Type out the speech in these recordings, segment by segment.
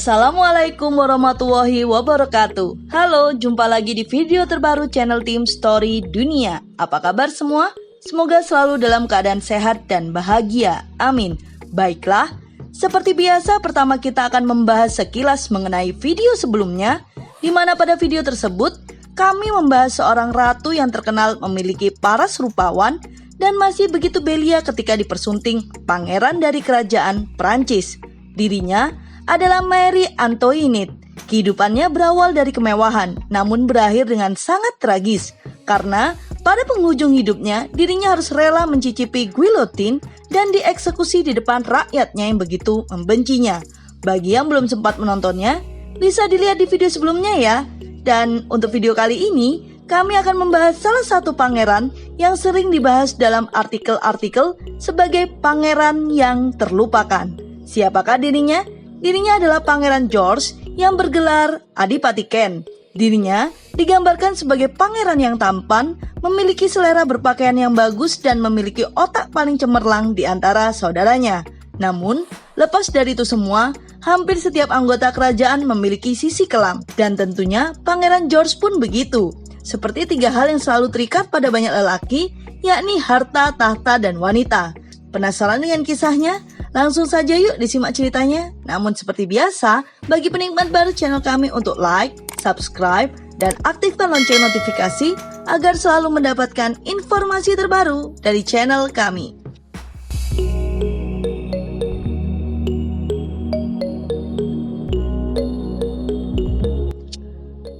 Assalamualaikum warahmatullahi wabarakatuh. Halo, jumpa lagi di video terbaru channel Tim Story Dunia. Apa kabar semua? Semoga selalu dalam keadaan sehat dan bahagia. Amin. Baiklah, seperti biasa pertama kita akan membahas sekilas mengenai video sebelumnya, di mana pada video tersebut kami membahas seorang ratu yang terkenal memiliki paras rupawan dan masih begitu belia ketika dipersunting pangeran dari kerajaan Prancis. Dirinya adalah Marie Antoinette. Kehidupannya berawal dari kemewahan, namun berakhir dengan sangat tragis. Karena pada penghujung hidupnya, dirinya harus rela mencicipi guillotine dan dieksekusi di depan rakyatnya yang begitu membencinya. Bagi yang belum sempat menontonnya, bisa dilihat di video sebelumnya ya. Dan untuk video kali ini, kami akan membahas salah satu pangeran yang sering dibahas dalam artikel-artikel sebagai pangeran yang terlupakan. Siapakah dirinya? Dirinya adalah Pangeran George yang bergelar Adipati Ken. Dirinya digambarkan sebagai pangeran yang tampan, memiliki selera berpakaian yang bagus dan memiliki otak paling cemerlang di antara saudaranya. Namun, lepas dari itu semua, hampir setiap anggota kerajaan memiliki sisi kelam. Dan tentunya Pangeran George pun begitu. Seperti tiga hal yang selalu terikat pada banyak lelaki, yakni harta, tahta, dan wanita. Penasaran dengan kisahnya? Langsung saja yuk disimak ceritanya. Namun seperti biasa, bagi penikmat baru channel kami untuk like, subscribe, dan aktifkan lonceng notifikasi agar selalu mendapatkan informasi terbaru dari channel kami.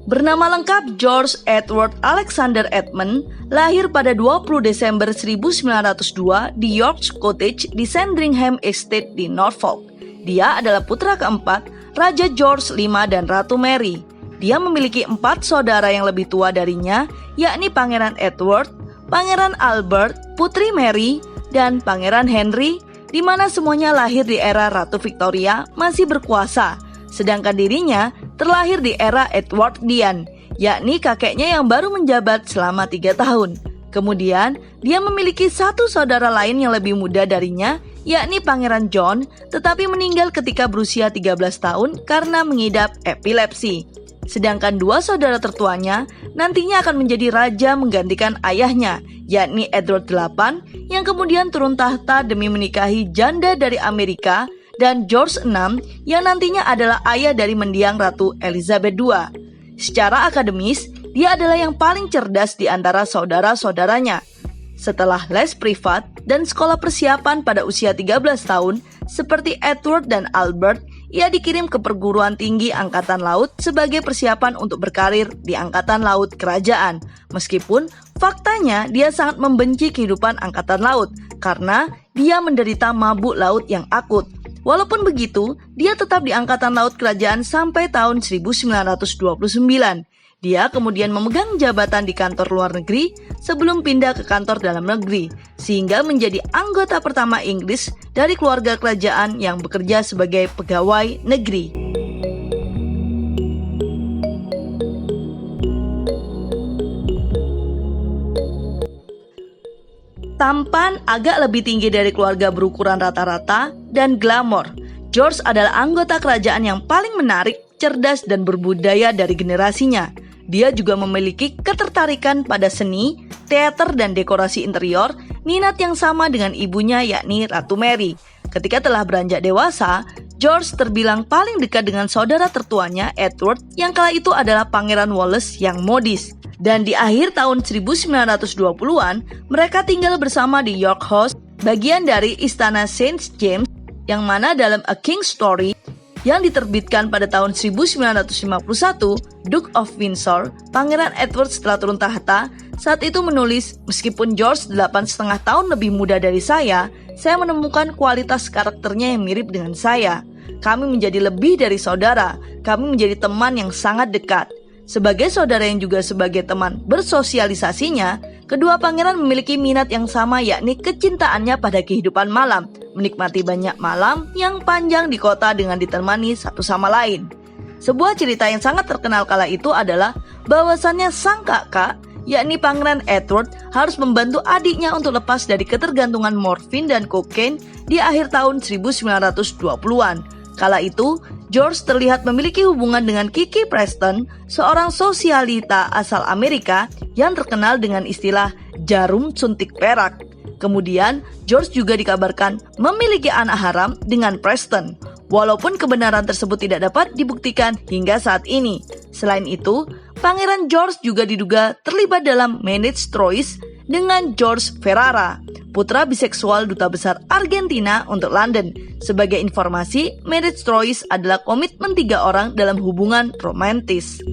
Bernama lengkap George Edward Alexander Edmund, lahir pada 20 Desember 1902 di York's Cottage di Sandringham Estate di Norfolk. Dia adalah putra keempat Raja George V dan Ratu Mary. Dia memiliki 4 saudara yang lebih tua darinya, yakni Pangeran Edward, Pangeran Albert, Putri Mary, dan Pangeran Henry, di mana semuanya lahir di era Ratu Victoria masih berkuasa. Sedangkan dirinya terlahir di era Edwardian, yakni kakeknya yang baru menjabat selama 3 tahun. Kemudian, dia memiliki satu saudara lain yang lebih muda darinya, yakni Pangeran John, tetapi meninggal ketika berusia 13 tahun karena mengidap epilepsi. Sedangkan 2 saudara tertuanya nantinya akan menjadi raja menggantikan ayahnya, yakni Edward VIII, yang kemudian turun tahta demi menikahi janda dari Amerika, dan George VI yang nantinya adalah ayah dari mendiang Ratu Elizabeth II. Secara akademis, dia adalah yang paling cerdas di antara saudara-saudaranya. Setelah les privat dan sekolah persiapan pada usia 13 tahun, seperti Edward dan Albert, ia dikirim ke perguruan tinggi Angkatan Laut sebagai persiapan untuk berkarir di Angkatan Laut Kerajaan. Meskipun faktanya dia sangat membenci kehidupan Angkatan Laut karena dia menderita mabuk laut yang akut. Walaupun begitu, dia tetap di Angkatan Laut Kerajaan sampai tahun 1929. Dia kemudian memegang jabatan di kantor luar negeri sebelum pindah ke kantor dalam negeri, sehingga menjadi anggota pertama Inggris dari keluarga kerajaan yang bekerja sebagai pegawai negeri. Tampan, agak lebih tinggi dari keluarga berukuran rata-rata, dan glamor, George adalah anggota kerajaan yang paling menarik, cerdas, dan berbudaya dari generasinya. Dia juga memiliki ketertarikan pada seni, teater, dan dekorasi interior, minat yang sama dengan ibunya yakni Ratu Mary. Ketika telah beranjak dewasa, George terbilang paling dekat dengan saudara tertuanya Edward yang kala itu adalah Pangeran Wallace yang modis. Dan di akhir tahun 1920-an, mereka tinggal bersama di York House, bagian dari Istana St. James, yang mana dalam A King's Story yang diterbitkan pada tahun 1951, Duke of Windsor, Pangeran Edward setelah turun tahta, saat itu menulis, meskipun George 8,5 tahun lebih muda dari saya menemukan kualitas karakternya yang mirip dengan saya. Kami menjadi lebih dari saudara, kami menjadi teman yang sangat dekat. Sebagai saudara yang juga sebagai teman bersosialisasinya, kedua pangeran memiliki minat yang sama, yakni kecintaannya pada kehidupan malam, menikmati banyak malam yang panjang di kota dengan ditemani satu sama lain. Sebuah cerita yang sangat terkenal kala itu adalah bahwasannya sang kakak, yakni Pangeran Edward, harus membantu adiknya untuk lepas dari ketergantungan morfin dan kokain di akhir tahun 1920-an. Kala itu, George terlihat memiliki hubungan dengan Kiki Preston, seorang sosialita asal Amerika yang terkenal dengan istilah jarum suntik perak. Kemudian, George juga dikabarkan memiliki anak haram dengan Preston, walaupun kebenaran tersebut tidak dapat dibuktikan hingga saat ini. Selain itu, Pangeran George juga diduga terlibat dalam marriage troyes dengan George Ferrara, putra biseksual duta besar Argentina untuk London. Sebagai informasi, marriage troyes adalah komitmen 3 orang dalam hubungan romantis.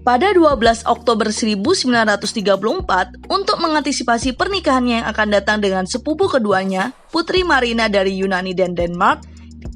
Pada 12 Oktober 1934, untuk mengantisipasi pernikahannya yang akan datang dengan sepupu keduanya, Putri Marina dari Yunani dan Denmark,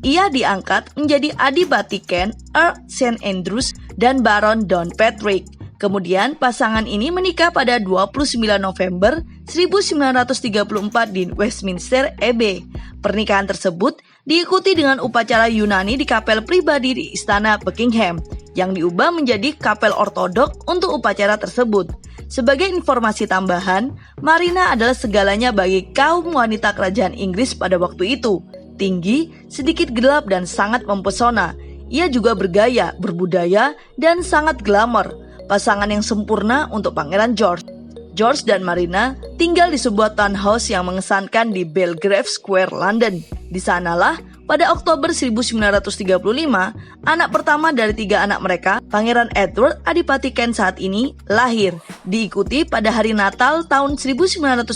ia diangkat menjadi Adipati Kent, Earl St. Andrews, dan Baron Downpatrick. Kemudian pasangan ini menikah pada 29 November 1934 di Westminster Abbey. Pernikahan tersebut diikuti dengan upacara Yunani di kapel pribadi di Istana Buckingham, yang diubah menjadi kapel ortodok untuk upacara tersebut. Sebagai informasi tambahan, Marina adalah segalanya bagi kaum wanita kerajaan Inggris pada waktu itu. Tinggi, sedikit gelap dan sangat mempesona. Ia juga bergaya, berbudaya, dan sangat glamor. Pasangan yang sempurna untuk Pangeran George. George dan Marina tinggal di sebuah townhouse yang mengesankan di Belgrave Square, London. Di sanalah pada Oktober 1935, anak pertama dari 3 anak mereka, Pangeran Edward Adipati Kent saat ini, lahir. Diikuti pada hari Natal tahun 1936,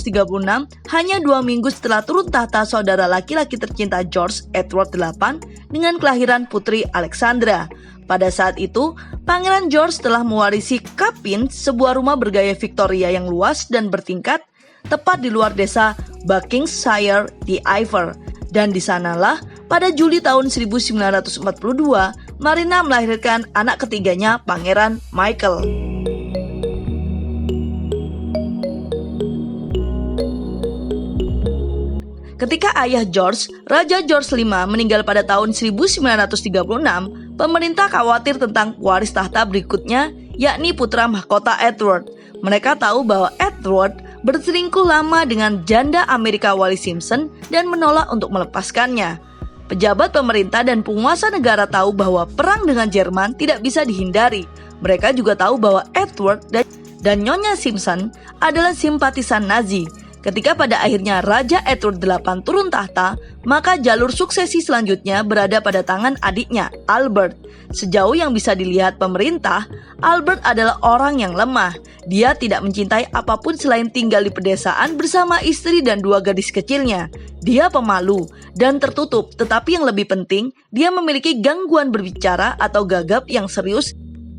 hanya 2 minggu setelah turun tahta saudara laki-laki tercinta George, Edward VIII, dengan kelahiran putri Alexandra. Pada saat itu, Pangeran George telah mewarisi Capin, sebuah rumah bergaya Victoria yang luas dan bertingkat, tepat di luar desa Buckinghamshire di Iver. Dan di sanalah pada Juli tahun 1942, Marina melahirkan anak ketiganya, Pangeran Michael. Ketika ayah George, Raja George V, meninggal pada tahun 1936, pemerintah khawatir tentang waris tahta berikutnya, yakni putra mahkota Edward. Mereka tahu bahwa Edward berselingkuh lama dengan janda Amerika Wallis Simpson dan menolak untuk melepaskannya. Pejabat pemerintah dan penguasa negara tahu bahwa perang dengan Jerman tidak bisa dihindari. Mereka juga tahu bahwa Edward dan Nyonya Simpson adalah simpatisan Nazi. Ketika pada akhirnya Raja Edward VIII turun tahta, maka jalur suksesi selanjutnya berada pada tangan adiknya, Albert. Sejauh yang bisa dilihat pemerintah, Albert adalah orang yang lemah. Dia tidak mencintai apapun selain tinggal di pedesaan bersama istri dan 2 gadis kecilnya. Dia pemalu dan tertutup, tetapi yang lebih penting, dia memiliki gangguan berbicara atau gagap yang serius.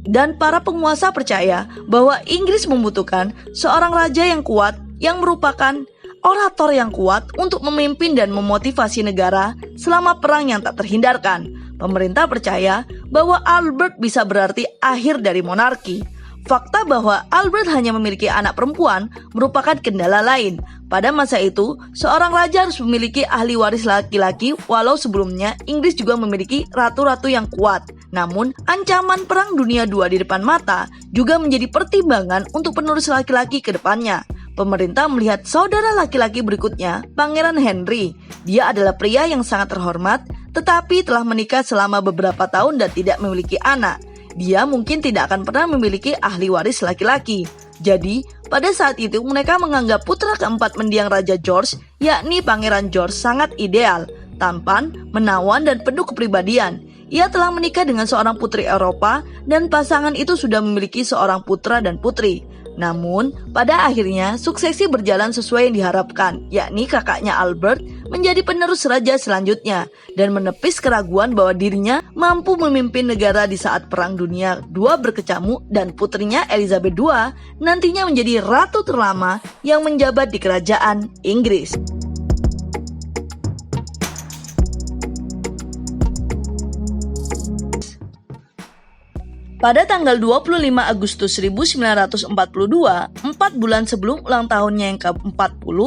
Dan para penguasa percaya bahwa Inggris membutuhkan seorang raja yang kuat yang merupakan orator yang kuat untuk memimpin dan memotivasi negara selama perang yang tak terhindarkan. Pemerintah percaya bahwa Albert bisa berarti akhir dari monarki. Fakta bahwa Albert hanya memiliki anak perempuan merupakan kendala lain. Pada masa itu, seorang raja harus memiliki ahli waris laki-laki, walau sebelumnya Inggris juga memiliki ratu-ratu yang kuat. Namun, ancaman Perang Dunia II di depan mata juga menjadi pertimbangan untuk penerus laki-laki ke depannya. Pemerintah melihat saudara laki-laki berikutnya, Pangeran Henry. Dia adalah pria yang sangat terhormat, tetapi telah menikah selama beberapa tahun dan tidak memiliki anak. Dia mungkin tidak akan pernah memiliki ahli waris laki-laki. Jadi, pada saat itu mereka menganggap putra keempat mendiang Raja George, yakni Pangeran George, sangat ideal, tampan, menawan, dan penuh kepribadian. Ia telah menikah dengan seorang putri Eropa dan pasangan itu sudah memiliki seorang putra dan putri. Namun, pada akhirnya suksesi berjalan sesuai yang diharapkan, yakni kakaknya Albert menjadi penerus raja selanjutnya dan menepis keraguan bahwa dirinya mampu memimpin negara di saat Perang Dunia II berkecamuk, dan putrinya Elizabeth II nantinya menjadi ratu terlama yang menjabat di kerajaan Inggris. Pada tanggal 25 Agustus 1942, 4 bulan sebelum ulang tahunnya yang ke-40,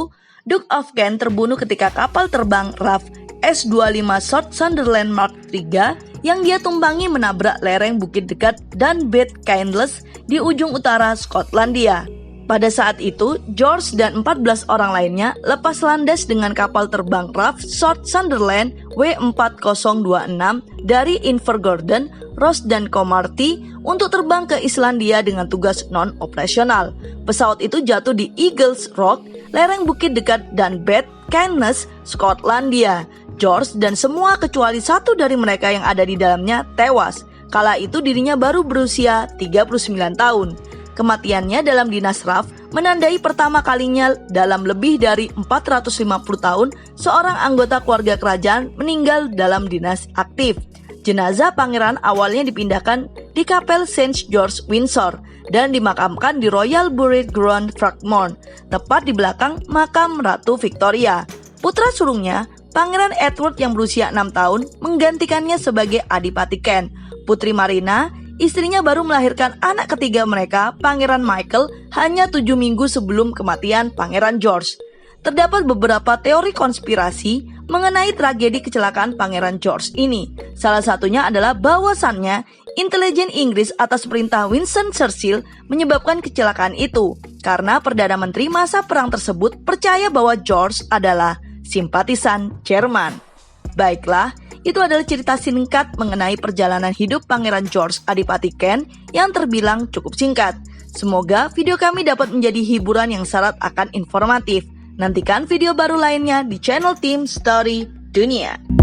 Duke of Kent terbunuh ketika kapal terbang RAF S-25 South Sunderland Mark III yang dia tumpangi menabrak lereng bukit dekat Dunbed Cairnless di ujung utara Skotlandia. Pada saat itu, George dan 14 orang lainnya lepas landas dengan kapal terbang RAF South Sunderland W4026 dari Invergordon, Ross dan Cromarty untuk terbang ke Islandia dengan tugas non-operasional. Pesawat itu jatuh di Eagles Rock, lereng bukit dekat Dunbed, Caithness, Skotlandia. George dan semua kecuali satu dari mereka yang ada di dalamnya tewas. Kala itu dirinya baru berusia 39 tahun. Kematiannya dalam dinas RAF menandai pertama kalinya dalam lebih dari 450 tahun seorang anggota keluarga kerajaan meninggal dalam dinas aktif. Jenazah pangeran awalnya dipindahkan di kapel St. George Windsor dan dimakamkan di Royal Burial Ground Frogmore, tepat di belakang makam Ratu Victoria. Putra sulungnya, Pangeran Edward yang berusia 6 tahun, menggantikannya sebagai Adipati Kent. Putri Marina, istrinya baru melahirkan anak ketiga mereka, Pangeran Michael, hanya 7 minggu sebelum kematian Pangeran George. Terdapat beberapa teori konspirasi mengenai tragedi kecelakaan Pangeran George ini. Salah satunya adalah bahwasannya intelijen Inggris atas perintah Winston Churchill menyebabkan kecelakaan itu, karena Perdana Menteri masa perang tersebut percaya bahwa George adalah simpatisan Jerman. Baiklah, itu adalah cerita singkat mengenai perjalanan hidup Pangeran George Adipati Kent yang terbilang cukup singkat. Semoga video kami dapat menjadi hiburan yang syarat akan informatif. Nantikan video baru lainnya di channel Tim Story Dunia.